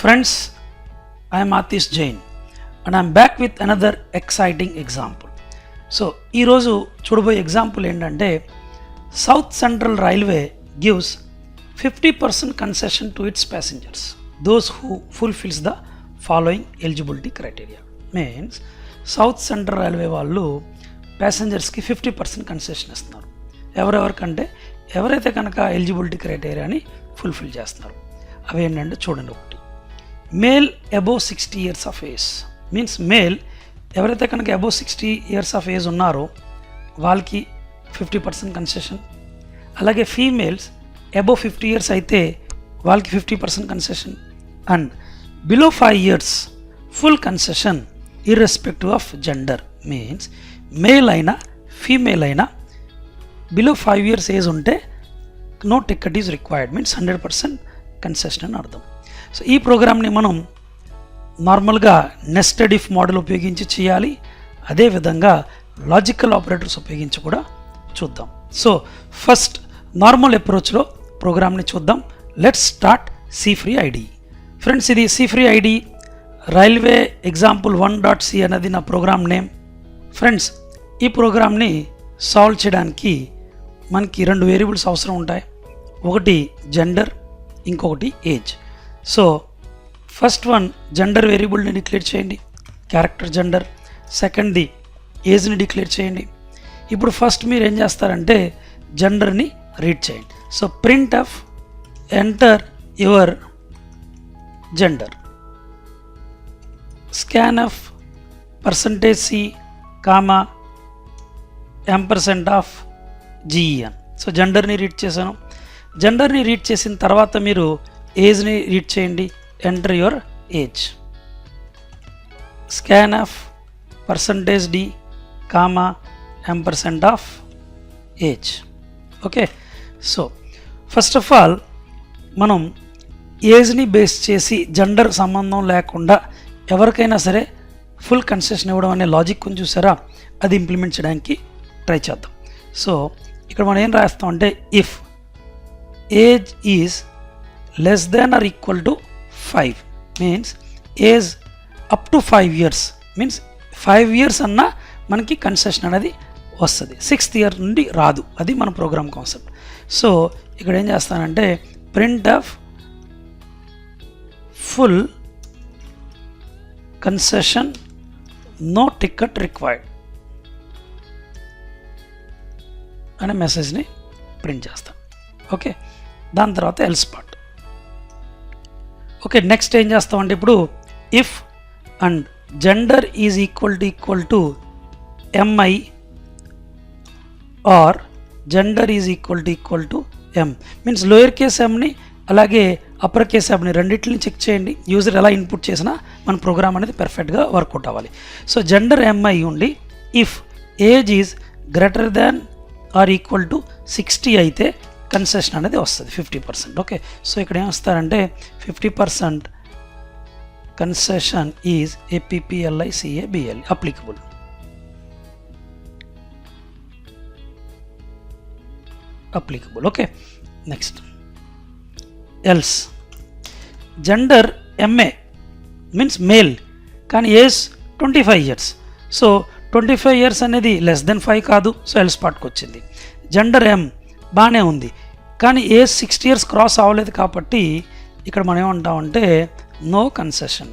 Friends, I am Atish Jain and I am back with another exciting example. So, ee roju chudaboye example endante South Central Railway gives 50% concession to its passengers, those who fulfills the following eligibility criteria. Means South Central Railway వాళ్ళు ప్యాసింజర్స్కి 50% concession ఇస్తున్నారు. ఎవరెవరికంటే ఎవరైతే కనుక eligibility క్రైటీరియాని fulfil చేస్తున్నారు. అవి ఏంటంటే చూడండి, ఒకటి male above 60 years of age. Means male ఎవరైతే కనుక అబోవ్ 60 years of age ఉన్నారో వాళ్ళకి 50% కన్సెషన్. అలాగే ఫీమేల్స్ అబోవ్ 50 years అయితే వాళ్ళకి 50% concession. And below 5 years full concession irrespective of gender. Means male అయినా ఫీమేల్ అయినా బిలో 5 years ఏజ్ ఉంటే no ticket is required. Means 100% concession అని అర్థం. సో ఈ ప్రోగ్రామ్ని మనం నార్మల్గా నెస్టెడ్ ఇఫ్ మోడల్ ఉపయోగించి చేయాలి. అదేవిధంగా లాజికల్ ఆపరేటర్స్ ఉపయోగించి కూడా చూద్దాం. సో ఫస్ట్ నార్మల్ అప్రోచ్లో ప్రోగ్రామ్ని చూద్దాం. Let's start C free ID. Friends, ఇది C free ID railway example 1.c అనేది నా ప్రోగ్రామ్ నేమ్. ఫ్రెండ్స్, ఈ ప్రోగ్రామ్ని సాల్వ్ చేయడానికి మనకి 2 వేరియబుల్స్ అవసరం ఉంటాయి. ఒకటి జెండర్, ఇంకొకటి age. So first one gender వేరియబుల్ని డిక్లేర్ చేయండి, క్యారెక్టర్ జెండర్. సెకండ్ది ఏజ్ని డిక్లేర్ చేయండి. ఇప్పుడు ఫస్ట్ మీరు ఏం చేస్తారంటే జెండర్ని రీడ్ చేయండి. So printf enter your gender, scanf %c, comma %, GEN. So జెండర్ని రీడ్ చేశాను. జెండర్ని రీడ్ చేసిన తర్వాత మీరు ఏజ్ని రీడ్ చేయండి, enter your age, scanf %d, comma %, age. Okay, so first of all మనం ఏజ్ని బేస్ చేసి జెండర్ సంబంధం లేకుండా ఎవరికైనా సరే ఫుల్ కన్సెషన్ ఇవ్వడం అనే లాజిక్ కొంచెం చూసారా, అది ఇంప్లిమెంట్ చేయడానికి ట్రై చేద్దాం. సో ఇక్కడ మనం ఏం రాస్తాం అంటే if age is less than or equal to 5, means age up to 5 years, means 5 years అన్నా మనకి కన్సెషన్ అనేది వస్తుంది. 6th year నుండి రాదు. అది మన ప్రోగ్రామ్ కాన్సెప్ట్. సో ఇక్కడ ఏం చేస్తానంటే print of full concession no ticket required అనే మెసేజ్ని ప్రింట్ చేస్తాం. ఓకే, దాని తర్వాత ఎల్స్ పార్ట్. ఓకే, నెక్స్ట్ ఏం చేస్తామంటే ఇప్పుడు if and gender is equal to M or gender is equal to M. Means lower case ఎంని అలాగే అప్పర్ కేస్ ఎంని రెండింటిని చెక్ చేయండి. యూజర్ ఎలా ఇన్పుట్ చేసినా మన ప్రోగ్రామ్ అనేది పర్ఫెక్ట్గా వర్కౌట్ అవ్వాలి. సో జెండర్ ఎంఐ ఉండి if age is greater than or equal to 60 అయితే కన్సెషన్ అనేది వస్తుంది 50%. ఓకే, సో ఇక్కడ ఏమొస్తారంటే 50% concession is APPLICABL applicable. Okay, next else gender MA means male కానీ ఏజ్ 25 years. సో 25 years అనేది లెస్ దెన్ 5 కాదు. So else పార్ట్కి వచ్చింది. జెండర్ ఎం బాగానే ఉంది కానీ ఏజ్ 60 years క్రాస్ అవ్వలేదు కాబట్టి ఇక్కడ మనం ఏమంటామంటే నో కన్సెషన్.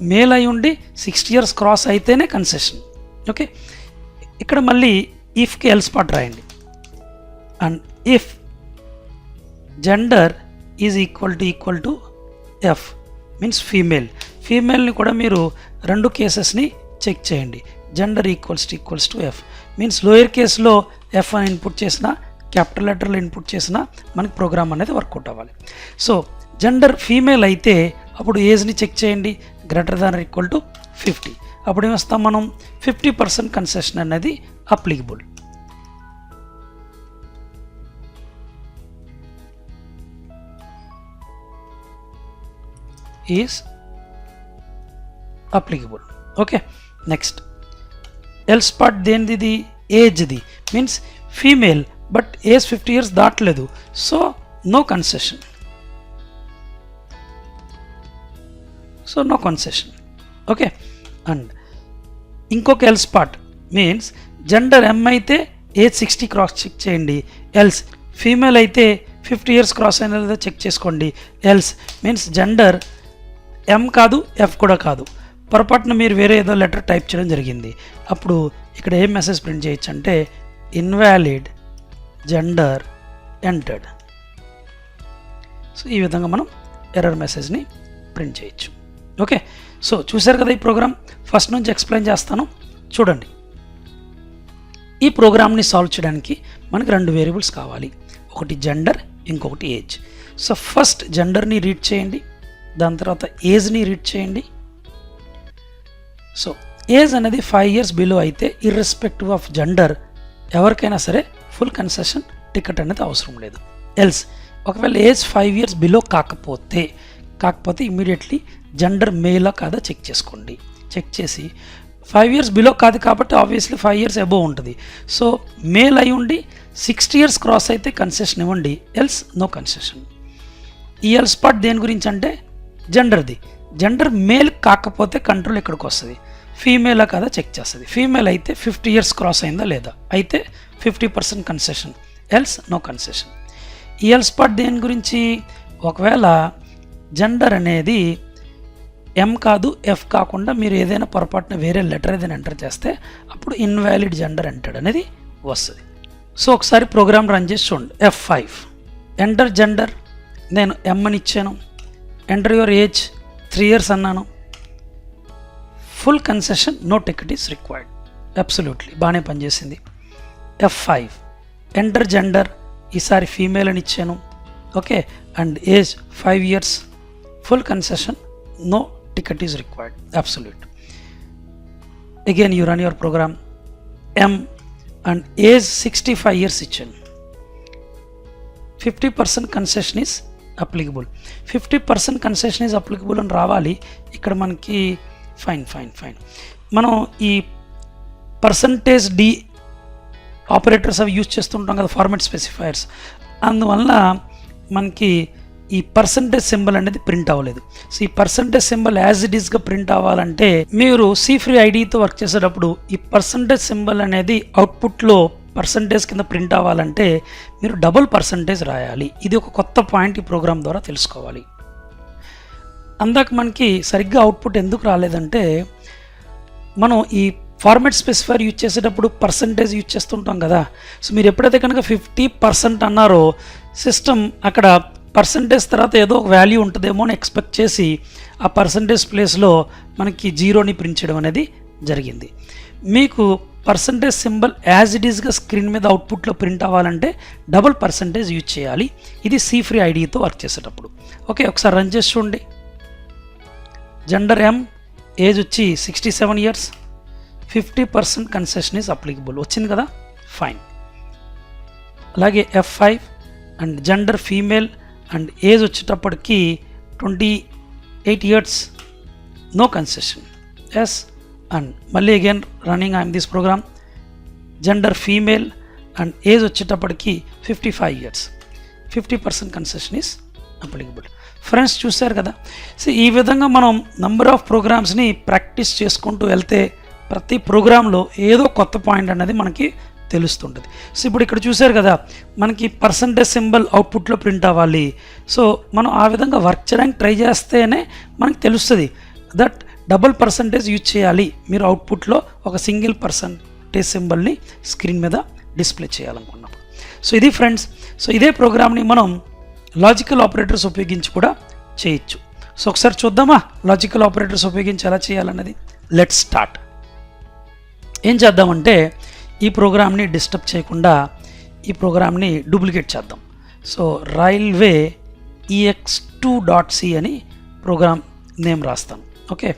మేల్ అయి ఉండి 60 years క్రాస్ అయితేనే కన్సెషన్. ఓకే, ఇక్కడ మళ్ళీ ఇఫ్కి ఎల్స్ పార్ట్ రాయండి. And if gender is equal to F means ఫీమేల్ని కూడా మీరు 2 కేసెస్ని చెక్ చేయండి. Gender equals to F means lower కేస్లో ఎఫ్ అని ఇన్పుట్ చేసినా క్యాపిటల్ లెటర్లో ఇన్పుట్ చేసినా మనకి ప్రోగ్రామ్ అనేది వర్కౌట్ అవ్వాలి. సో జెండర్ ఫీమేల్ అయితే అప్పుడు ఏజ్ని చెక్ చేయండి, గ్రేటర్ దాన్ ఈక్వల్ టు 50. అప్పుడు ఏమొస్తాం మనం 50% కన్సెషన్ అనేది applicable. Is applicable. Okay, next else part దేనిది, ఏజ్ది. Means female but age 50 years దాటలేదు. So no concession. So no concession. Okay, and ఇంకొక else part means gender M అయితే ఏజ్ 60 క్రాస్ చెక్ చేయండి, ఎల్స్ ఫీమేల్ అయితే 50 years cross అయిన లేదా check చేసుకోండి, ఎల్స్ మీన్స్ జెండర్ ఎం కాదు ఎఫ్ కూడా కాదు, పొరపాటున మీరు వేరే ఏదో లెటర్ టైప్ చేయడం జరిగింది, అప్పుడు ఇక్కడ ఏం మెసేజ్ ప్రింట్ చేయొచ్చు అంటే ఇన్వాలిడ్ జెండర్ ఎంటర్డ్. సో ఈ విధంగా మనం ఎర్రర్ మెసేజ్ని ప్రింట్ చేయొచ్చు. ఓకే, సో చూసారు కదా ఈ ప్రోగ్రామ్, ఫస్ట్ నుంచి ఎక్స్ప్లెయిన్ చేస్తాను చూడండి. ఈ ప్రోగ్రామ్ని సాల్వ్ చేయడానికి మనకు 2 వేరియబుల్స్ కావాలి, ఒకటి జెండర్ ఇంకొకటి ఏజ్. సో ఫస్ట్ జెండర్ని రీడ్ చేయండి, దాని తర్వాత ఏజ్ని రీడ్ చేయండి. సో ఏజ్ అనేది 5 years బిలో అయితే ఇర్రెస్పెక్టివ్ ఆఫ్ జెండర్ ఎవరికైనా సరే ఫుల్ కన్సెషన్ టికెట్ అనేది అవసరం లేదు. ఎల్స్ ఒకవేళ ఏజ్ 5 years బిలో కాకపోతే ఇమ్మీడియట్లీ జెండర్ మేలా కాదా చెక్ చేసుకోండి. చెక్ చేసి 5 years బిలో కాదు కాబట్టి ఆబ్వియస్లీ 5 years అబోవ్ ఉంటుంది. సో మేల్ అయి ఉండి 60 years క్రాస్ అయితే కన్సెషన్ ఇవ్వండి, ఎల్స్ నో కన్సెషన్. ఈ ఎల్స్ పార్ట్ దేని గురించి అంటే జెండర్ది. జెండర్ మేల్ కాకపోతే కంట్రోల్ ఇక్కడికి వస్తుంది, ఫీమేలా కాదా చెక్ చేస్తుంది. ఫీమేల్ అయితే 50 years క్రాస్ అయిందా లేదా, అయితే 50% కన్సెషన్, ఎల్స్ నో కన్సెషన్. ఈ ఎల్స్ పార్ట్ దేని గురించి, ఒకవేళ జెండర్ అనేది ఎం కాదు ఎఫ్ కాకుండా మీరు ఏదైనా పొరపాటున వేరే లెటర్ ఏదైనా ఎంటర్ చేస్తే అప్పుడు ఇన్వాలిడ్ జెండర్ ఎంటర్డ్ అనేది వస్తుంది. సో ఒకసారి ప్రోగ్రామ్ రన్ చేసి చూడండి. F5 ఎంటర్ జెండర్, నేను ఎం అని ఇచ్చాను, ఎంటర్ యువర్ ఏజ్ 3 years అన్నాను, full concession no ticket is required. Absolutely బాగానే పనిచేసింది. F5 ఎంటర్ జెండర్, ఈసారి ఫీమేల్ అని ఇచ్చాను, okay, and age 5 years, full concession no ticket is required, absolute. Again you run your program, M and age 65 years ఇచ్చాను, 50% concession is applicable. 50% concession is applicable అని రావాలి. ఇక్కడ మనకి ఫైన్ మనం ఈ పర్సంటేజ్ డి ఆపరేటర్స్ అవి యూజ్ చేస్తుంటాం కదా, ఫార్మాట్ స్పెసిఫైయర్స్, అందువల్ల మనకి ఈ పర్సంటేజ్ సింబల్ అనేది ప్రింట్ అవ్వలేదు. సో ఈ పర్సంటేజ్ సింబల్ యాజ్ ఇట్ ఈస్గా ప్రింట్ అవ్వాలంటే మీరు సి ఫ్రీ ఐడితో వర్క్ చేసేటప్పుడు ఈ పర్సంటేజ్ సింబల్ అనేది అవుట్పుట్లో పర్సంటేజ్ కింద ప్రింట్ అవ్వాలంటే మీరు డబుల్ పర్సంటేజ్ రాయాలి. ఇది ఒక కొత్త పాయింట్ ఈ ప్రోగ్రామ్ ద్వారా తెలుసుకోవాలి. అందాక మనకి సరిగ్గా అవుట్పుట్ ఎందుకు రాలేదంటే మనం ఈ ఫార్మాట్ స్పెసిఫైర్ యూజ్ చేసేటప్పుడు పర్సంటేజ్ యూజ్ చేస్తుంటాం కదా. సో మీరు ఎప్పుడైతే కనుక 50% అన్నారో సిస్టమ్ అక్కడ పర్సంటేజ్ తర్వాత ఏదో ఒక వాల్యూ ఉంటుందేమో అని ఎక్స్పెక్ట్ చేసి ఆ పర్సంటేజ్ ప్లేస్లో మనకి 0ని ప్రింట్ చేయడం అనేది జరిగింది. మీకు పర్సంటేజ్ సింబల్ యాజ్ ఇట్ ఈస్గా స్క్రీన్ మీద అవుట్పుట్లో ప్రింట్ అవ్వాలంటే డబుల్ పర్సంటేజ్ యూజ్ చేయాలి. ఇది సి ఫ్రీ ఐడితో వర్క్ చేసేటప్పుడు. ఓకే, ఒకసారి రన్ చేసి చూడండి. జెండర్ ఎం, ఏజ్ వచ్చి 67 years, 50% కన్సెషన్ ఈజ్ అప్లికబుల్ వచ్చింది కదా, ఫైన్. అలాగే F5 and gender female and age వచ్చేటప్పటికి 28 years, no concession, yes. And మళ్ళీ again running I'm this program, gender female and age వచ్చేటప్పటికి 55 years, 50% concession is applicable. Friends చూశారు కదా. So ఈ విధంగా మనం నంబర్ ఆఫ్ ప్రోగ్రామ్స్ని ప్రాక్టీస్ చేసుకుంటూ వెళ్తే ప్రతి ప్రోగ్రాంలో ఏదో కొత్త పాయింట్ అనేది మనకి తెలుస్తుంటుంది. సో ఇప్పుడు ఇక్కడ చూశారు కదా, మనకి పర్సంటేజ్ సింబల్ అవుట్పుట్లో ప్రింట్ అవ్వాలి. సో మనం ఆ విధంగా వర్క్ చేయడానికి ట్రై చేస్తేనే మనకి తెలుస్తుంది దట్ డబుల్ పర్సంటేజ్ యూజ్ చేయాలి మీరు అవుట్పుట్లో ఒక సింగిల్ పర్సంటేజ్ సింబల్ని స్క్రీన్ మీద డిస్ప్లే చేయాలనుకున్నప్పుడు. సో ఇది ఫ్రెండ్స్, సో ఇదే ప్రోగ్రామ్ని మనం లాజికల్ ఆపరేటర్స్ ఉపయోగించి కూడా చేయొచ్చు. సో ఒకసారి చూద్దామా లాజికల్ ఆపరేటర్స్ ఉపయోగించి ఎలా చేయాలన్నది. Let's start. ఏం చేద్దామంటే ఈ ప్రోగ్రామ్ని డిస్టర్బ్ చేయకుండా ఈ ప్రోగ్రామ్ని డూప్లికేట్ చేద్దాం. సో రైల్వే ex2.c అని ప్రోగ్రామ్ నేమ్ రాస్తాను. ఓకే,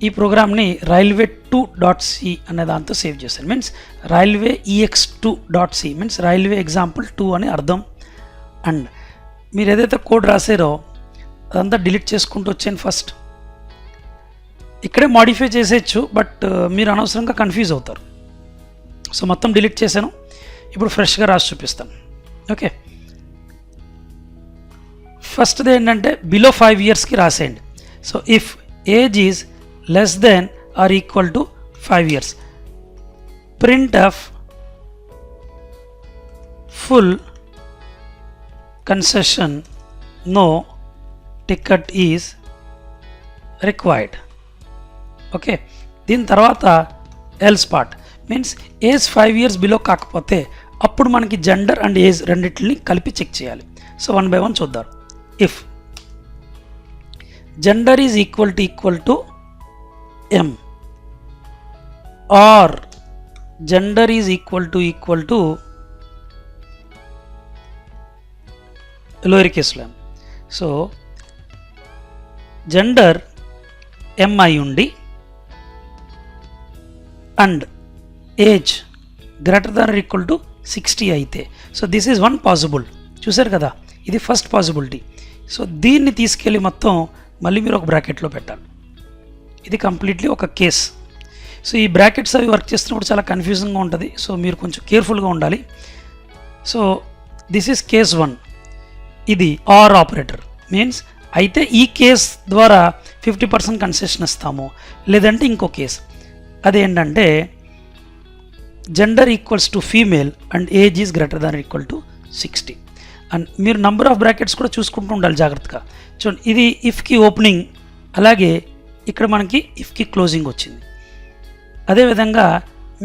ఈ ప్రోగ్రామ్ని railway2.c అనే దాంతో సేవ్ చేశాను. Means railway ex2.c means railway example 2 అని అర్థం. అండ్ మీరు ఏదైతే కోడ్ రాసారో అదంతా డిలీట్ చేసుకుంటూ వచ్చాను. ఫస్ట్ ఇక్కడే మాడిఫై చేసేయచ్చు, బట్ మీరు అనవసరంగా కన్ఫ్యూజ్ అవుతారు. సో మొత్తం డిలీట్ చేశాను. ఇప్పుడు ఫ్రెష్గా రాసి చూపిస్తాను. ఓకే, ఫస్ట్ది ఏంటంటే బిలో 5 ఇయర్స్కి రాసేయండి. So if age is less than or equal to 5 years, print of full concession, no ticket is required. Okay, దీని తర్వాత else part means age 5 years below కాకపోతే అప్పుడు మనకి జెండర్ అండ్ ఏజ్ రెండింటిని కలిపి చెక్ చేయాలి. సో 1 by 1 చూద్దాం. If gender is equal to M R gender is equal to lower కేసులో ఎం. సో జెండర్ ఎం అయి ఉండి and age greater than or equal to 60 అయితే, so this is one possible. చూసారు కదా, ఇది ఫస్ట్ పాసిబిలిటీ. సో దీన్ని తీసుకెళ్ళి మొత్తం మళ్ళీ మీరు ఒక బ్రాకెట్లో పెట్టాలి. ఇది కంప్లీట్లీ ఒక కేస్. సో ఈ బ్రాకెట్స్ అవి వర్క్ చేస్తున్నప్పుడు చాలా కన్ఫ్యూజింగ్గా ఉంటుంది. సో మీరు కొంచెం కేర్ఫుల్గా ఉండాలి. So this is case 1. ఇది ఆర్ ఆపరేటర్ మీన్స్ అయితే ఈ కేస్ ద్వారా 50% కన్సెషన్ ఇస్తాము, లేదంటే ఇంకో కేస్ అదేంటంటే gender equals to female and age is greater than equal to 60. And మీరు నంబర్ ఆఫ్ బ్రాకెట్స్ కూడా చూసుకుంటూ ఉండాలి జాగ్రత్తగా. చూడండి, ఇది ఇఫ్కి ఓపెనింగ్, అలాగే ఇక్కడ మనకి ఇఫ్కి క్లోజింగ్ వచ్చింది. అదేవిధంగా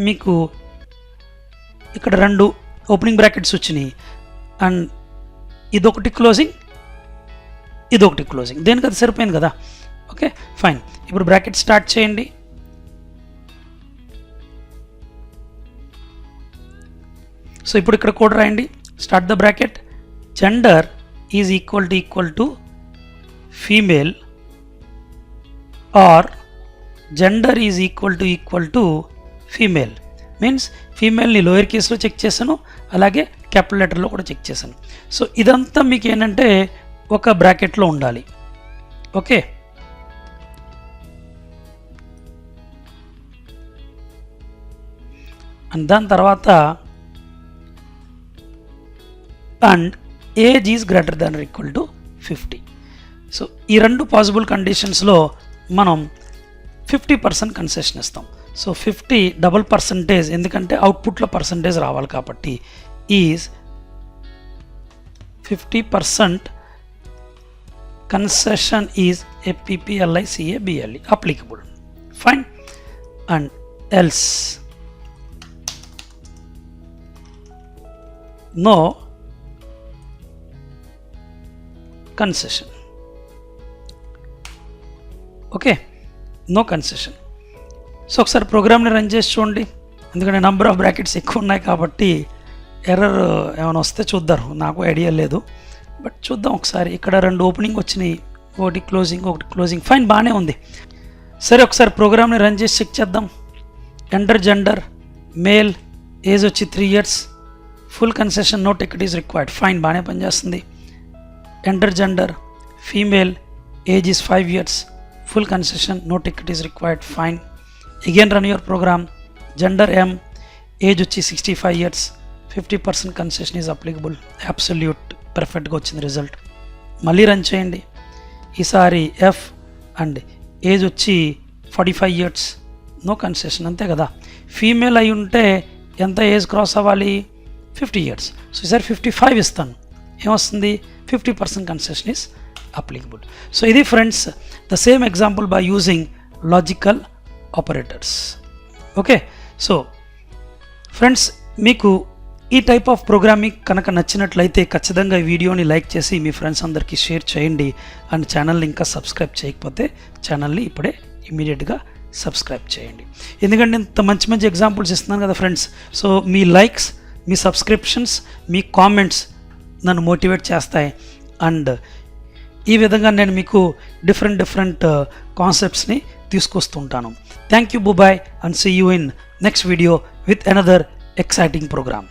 మీకు ఇక్కడ 2 ఓపెనింగ్ బ్రాకెట్స్ వచ్చినాయి అండ్ ఇదొకటి క్లోజింగ్, ఇదొకటి క్లోజింగ్. దేనికి అది సరిపోయింది కదా. ఓకే ఫైన్, ఇప్పుడు బ్రాకెట్ స్టార్ట్ చేయండి. సో ఇప్పుడు ఇక్కడ కోడ్ రాయండి. Start the bracket. Gender is equal to female or gender is equal to female means ఫీమేల్ని లోయర్ కేసులో చెక్ చేశాను, అలాగే క్యాపిటల్ లెటర్లో కూడా చెక్ చేశాను. సో ఇదంతా మీకు ఏంటంటే ఒక బ్రాకెట్లో ఉండాలి. ఓకే, అండ్ దాని తర్వాత and age is greater than equal to 50. So ఈ 2 పాసిబుల్ కండిషన్స్లో మనం 50% కన్సెషన్ ఇస్తాం. సో 50 డబుల్ పర్సంటేజ్, ఎందుకంటే అవుట్పుట్లో పర్సంటేజ్ రావాలి కాబట్టి is 50% concession is applicable applicable. Fine. And else no concession. Okay, no concession. So ఒకసారి ప్రోగ్రామ్ని రన్ చేసి చూడండి, ఎందుకంటే నెంబర్ ఆఫ్ బ్రాకెట్స్ ఎక్కువ ఉన్నాయి కాబట్టి ఎర్రర్ ఏమైనా వస్తే చూద్దారు, నాకు ఐడియా లేదు. బట్ చూద్దాం ఒకసారి. ఇక్కడ 2 ఓపెనింగ్ వచ్చినాయి, ఒకటి క్లోజింగ్. ఫైన్, బాగానే ఉంది. సరే ఒకసారి ప్రోగ్రామ్ని రన్ చేసి చెక్ చేద్దాం. ఎంటర్ జెండర్ మేల్, ఏజ్ వచ్చి 3 years, full concession no ticket is required. Fine, బాగానే పనిచేస్తుంది. Enter gender female, age is 5 years, full concession no ticket is required. Fine. Again run your program. Gender M, age వచ్చి 65 years, 50% concession is applicable. Absolute perfectగా వచ్చింది result. మళ్ళీ run చేయండి. ఈసారి F and age వచ్చి 45 years, no concession, అంతే కదా. Female అయి ఉంటే ఎంత ఏజ్ క్రాస్ అవ్వాలి? 50 years. సో ఈసారి 55 ఇస్తాను, ఏమొస్తుంది? 50% కన్సెషన్ ఇస్ applicable. So ఇది friends the same example by using logical operators. Okay, so friends మీకు ఈ టైప్ ఆఫ్ ప్రోగ్రామింగ్ కనుక నచ్చినట్లయితే ఖచ్చితంగా ఈ వీడియోని లైక్ చేసి మీ ఫ్రెండ్స్ అందరికీ షేర్ చేయండి. అండ్ ఛానల్ని ఇంకా సబ్స్క్రైబ్ చేయకపోతే ఛానల్ని ఇప్పుడే ఇమీడియట్గా సబ్స్క్రైబ్ చేయండి, ఎందుకంటే ఇంత మంచి మంచి ఎగ్జాంపుల్స్ ఇస్తున్నాను కదా ఫ్రెండ్స్. సో మీ లైక్స్, మీ సబ్స్క్రిప్షన్స్, మీ కామెంట్స్ నన్ను మోటివేట్ చేస్తాయి. అండ్ ఈ విధంగా నేను మీకు డిఫరెంట్ కాన్సెప్ట్స్ని తీసుకొస్తుంటాను. Thank you, bye, and see you in next video with another exciting program.